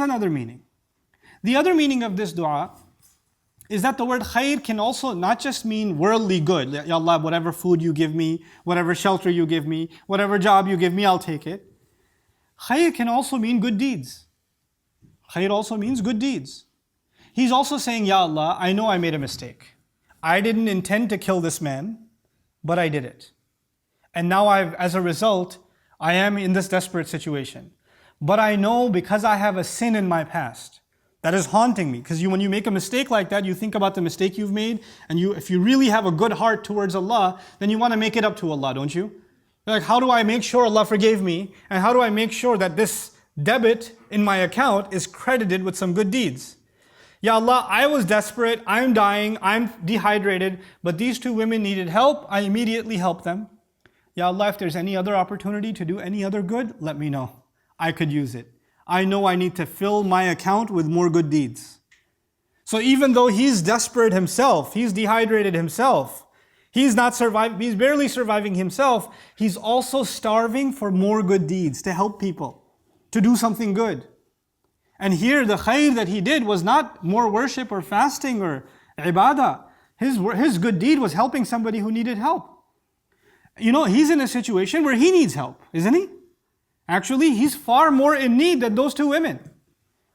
another meaning. The other meaning of this dua is that the word khair can also not just mean worldly good. Ya Allah, whatever food you give me, whatever shelter you give me, whatever job you give me, I'll take it. Khair can also mean good deeds. Khair also means good deeds. He's also saying, Ya Allah, I know I made a mistake. I didn't intend to kill this man, but I did it. And now as a result, I am in this desperate situation. But I know because I have a sin in my past that is haunting me. Because when you make a mistake like that, you think about the mistake you've made, and if you really have a good heart towards Allah, then you want to make it up to Allah, don't you? You're like, how do I make sure Allah forgave me? And how do I make sure that this debit in my account is credited with some good deeds? Ya Allah, I was desperate, I'm dying, I'm dehydrated, but these two women needed help, I immediately helped them. Ya Allah, if there's any other opportunity to do any other good, let me know. I could use it. I know I need to fill my account with more good deeds. So even though he's desperate himself, he's dehydrated himself, he's barely surviving himself, he's also starving for more good deeds, to help people, to do something good. And here the khair that he did was not more worship or fasting or ibadah. His good deed was helping somebody who needed help. You know, he's in a situation where he needs help, isn't he? Actually, he's far more in need than those two women.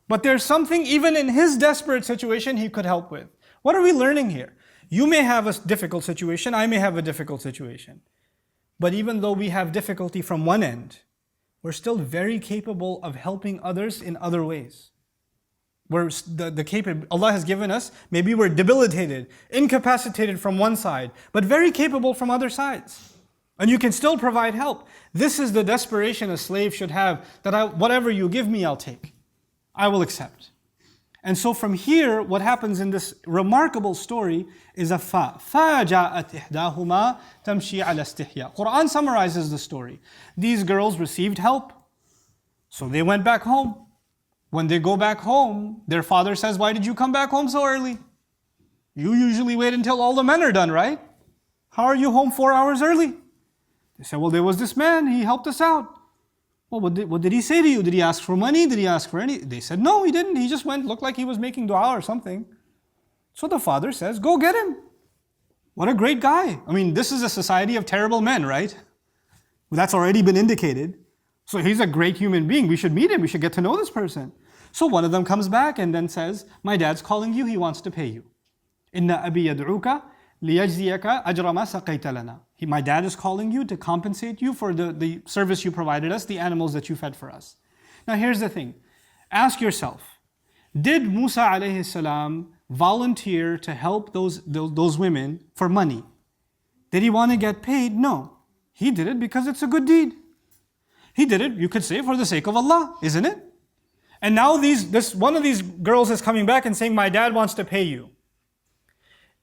But there's something even in his desperate situation he could help with. What are we learning here? You may have a difficult situation, I may have a difficult situation. But even though we have difficulty from one end, we're still very capable of helping others in other ways. Allah has given us, maybe we're debilitated, incapacitated from one side, but very capable from other sides. And you can still provide help. This is the desperation a slave should have, that whatever you give me, I'll take. I will accept. And so from here, what happens in this remarkable story is a fa. فَجَاءَتْ إِحْدَاهُمَا تَمْشِي عَلَى اسْتِحْيَاءٍ. Quran summarizes the story. These girls received help. So they went back home. When they go back home, their father says, why did you come back home so early? You usually wait until all the men are done, right? How are you home 4 hours early? They said, well, there was this man, he helped us out. Well, what did he say to you? Did he ask for money? Did he ask for any? They said, no, he didn't. He just went, looked like he was making dua or something. So the father says, go get him. What a great guy. I mean, this is a society of terrible men, right? Well, that's already been indicated. So he's a great human being. We should meet him. We should get to know this person. So one of them comes back and then says, my dad's calling you. He wants to pay you. Inna abi yad'uka liyajziyaka ajra ma saqayta lana. My dad is calling you to compensate you for the service you provided us, the animals that you fed for us. Now here's the thing. Ask yourself, did Musa alayhi salam volunteer to help those women for money? Did he want to get paid? No. He did it because it's a good deed. He did it, you could say, for the sake of Allah, isn't it? And now one of these girls is coming back and saying, my dad wants to pay you.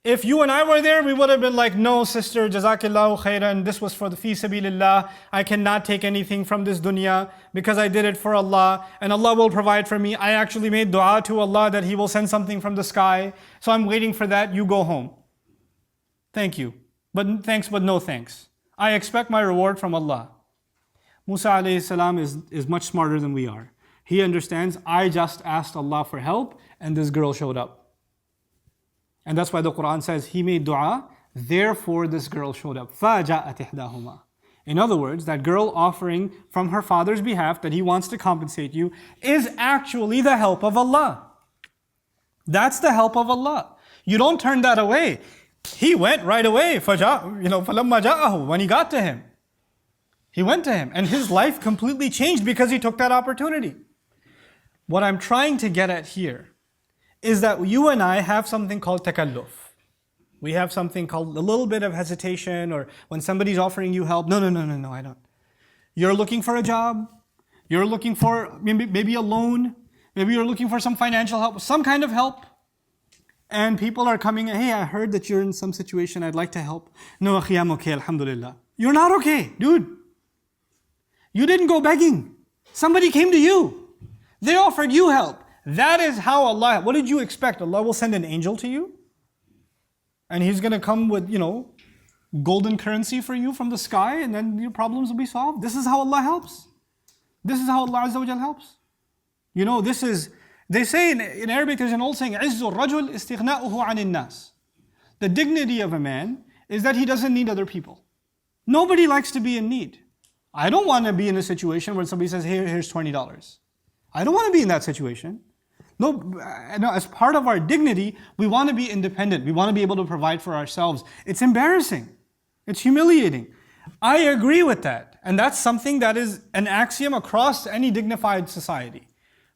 If you and I were there, we would have been like, no, sister, Jazakillahu khairan, this was for the fi sabilillah. I cannot take anything from this dunya because I did it for Allah and Allah will provide for me. I actually made dua to Allah that He will send something from the sky. So I'm waiting for that. You go home. Thank you. But thanks, but no thanks. I expect my reward from Allah. Musa alayhi salam is much smarter than we are. He understands, I just asked Allah for help and this girl showed up. And that's why the Quran says he made dua, therefore this girl showed up. فَجَاءَتْ إِحْدَاهُمَا. In other words, that girl offering from her father's behalf that he wants to compensate you is actually the help of Allah. That's the help of Allah. You don't turn that away. He went right away. فَلَمَّا جَاءَهُ. When he got to him, he went to him. And his life completely changed because he took that opportunity. What I'm trying to get at here is that you and I have something called takalluf. We have something called a little bit of hesitation, or when somebody's offering you help, no, I don't. You're looking for a job, you're looking for maybe a loan, maybe you're looking for some financial help, some kind of help. And people are coming, hey, I heard that you're in some situation, I'd like to help. No, akhi, I'm okay, alhamdulillah. You're not okay, dude. You didn't go begging. Somebody came to you. They offered you help. That is how Allah, what did you expect? Allah will send an angel to you? And He's going to come with, golden currency for you from the sky and then your problems will be solved? This is how Allah helps. This is how Allah Azza wa Jal helps. You know, they say in Arabic there's an old saying, عِزُّ الرَّجُلِ اسْتِغْنَاؤُهُ عَنِ النَّاسِ. The dignity of a man is that he doesn't need other people. Nobody likes to be in need. I don't want to be in a situation where somebody says, "Here, here's $20. I don't want to be in that situation. No, as part of our dignity, we want to be independent. We want to be able to provide for ourselves. It's embarrassing. It's humiliating. I agree with that. And that's something that is an axiom across any dignified society.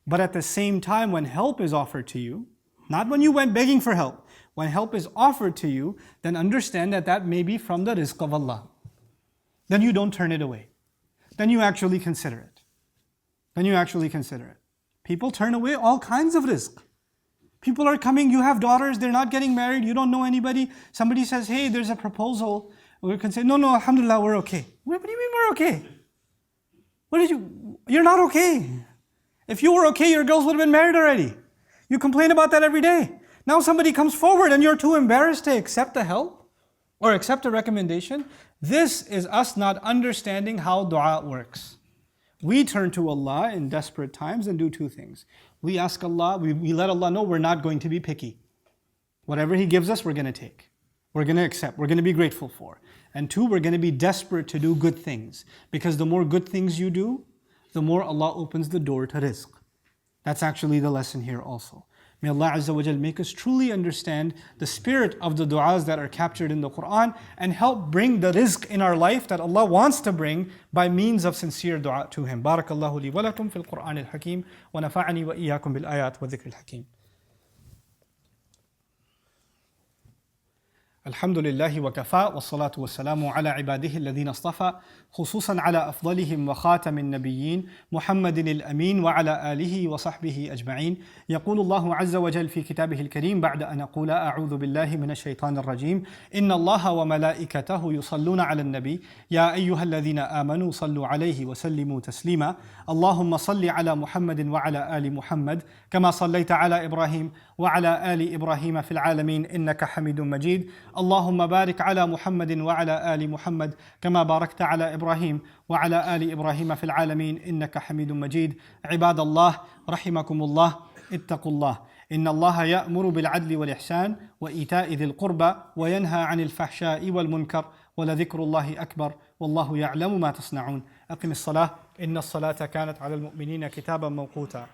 But at the same time, when help is offered to you, not when you went begging for help, when help is offered to you, then understand that that may be from the rizq of Allah. Then you don't turn it away. Then you actually consider it. People turn away all kinds of rizq. People are coming, you have daughters, they're not getting married, you don't know anybody. Somebody says, "Hey, there's a proposal." We can say, no, alhamdulillah, we're okay. What do you mean we're okay? You're not okay. If you were okay, your girls would have been married already. You complain about that every day. Now somebody comes forward and you're too embarrassed to accept the help or accept a recommendation. This is us not understanding how dua works. We turn to Allah in desperate times and do two things. We ask Allah, we let Allah know we're not going to be picky. Whatever He gives us, we're going to take. We're going to accept. We're going to be grateful for. And two, we're going to be desperate to do good things. Because the more good things you do, the more Allah opens the door to rizq. That's actually the lesson here also. May Allah Azza wa Jal make us truly understand the spirit of the du'as that are captured in the Quran and help bring the rizq in our life that Allah wants to bring by means of sincere du'a to Him. Barakallahu li wa lakum fil Qur'an al-Hakim wa nafa'ani wa iyyakum bil ayat wa dhikr al-Hakim. الحمد لله وكفى والصلاة والسلام على عباده الذين اصطفى خصوصا على أفضلهم وخاتم النبيين محمد الأمين وعلى آله وصحبه أجمعين. يقول الله عز وجل في كتابه الكريم بعد أن أقول أعوذ بالله من الشيطان الرجيم إن الله وملائكته يصلون على النبي يا أيها الذين آمنوا صلوا عليه وسلموا تسليما اللهم صل على محمد وعلى آل محمد كما صليت على إبراهيم وعلى آل إبراهيم في العالمين إنك حميد مجيد اللهم بارك على محمد وعلى آل محمد كما باركت على إبراهيم وعلى آل إبراهيم في العالمين إنك حميد مجيد. عباد الله رحمكم الله اتقوا الله إن الله يأمر بالعدل والإحسان وإيتاء ذي القربى وينهى عن الفحشاء والمنكر ولذكر الله أكبر والله يعلم ما تصنعون. أقم الصلاة إن الصلاة كانت على المؤمنين كتابا موقوتا.